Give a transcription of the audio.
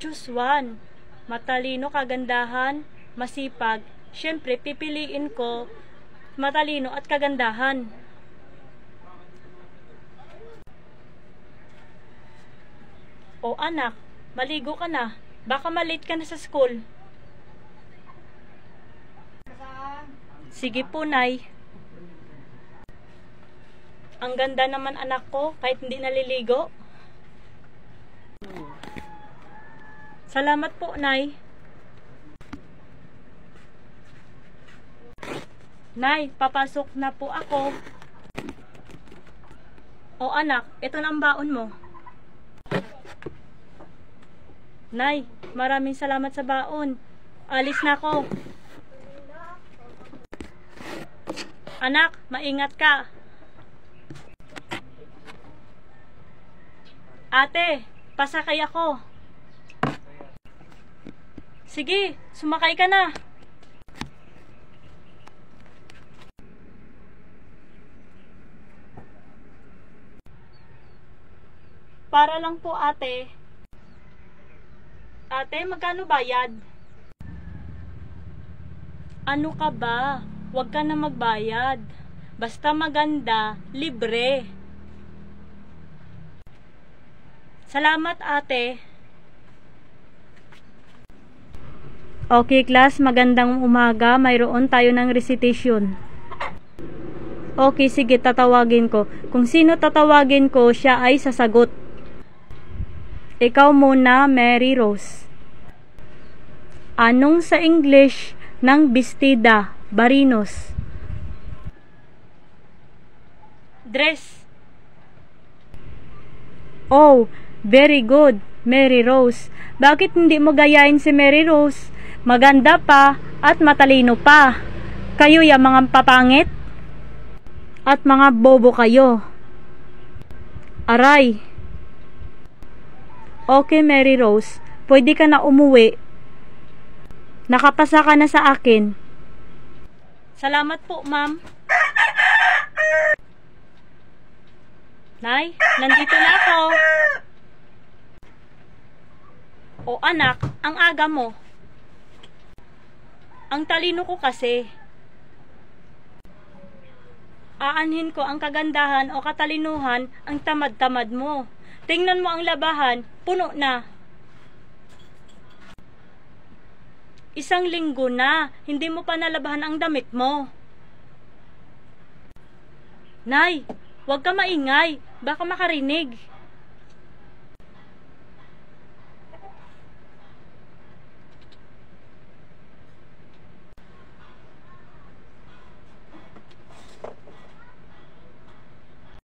Choose one. Matalino, kagandahan, masipag. Siyempre, pipiliin ko matalino at kagandahan. O anak, maligo ka na. Baka malate ka na sa school. Sige po, Nay. Ang ganda naman anak ko, kahit hindi naliligo. Salamat po, Nay. Nay, papasok na po ako. O anak, ito na ang baon mo. Nay, maraming salamat sa baon. Alis na ako. Anak, maingat ka. Ate, pasakay ako. Sige, sumakay ka na. Para lang po, ate. Ate, magkano bayad? Ano ka ba? Huwag ka na magbayad. Basta maganda, libre. Salamat, ate. Okay, class, magandang umaga. Mayroon tayo ng recitation. Okay, sige, tatawagin ko. Kung sino tatawagin ko, siya ay sasagot. Ikaw muna, Mary Rose. Anong sa English ng bestida, barinos? Dress. Oh, very good, Mary Rose. Bakit hindi mo gayahin si Mary Rose? Maganda pa at matalino pa. Kayo ya mga papangit at mga bobo kayo. Aray. Okay, Mary Rose. Pwede ka na umuwi. Nakapasa ka na sa akin. Salamat po, ma'am. Nay, nandito na ako. O anak, ang aga mo. Ang talino ko kasi. Aanhin ko ang kagandahan o katalinuhan ang tamad-tamad mo. Tingnan mo ang labahan, puno na. Isang linggo na, hindi mo pa nalabahan ang damit mo. Nay, huwag ka maingay, baka makarinig.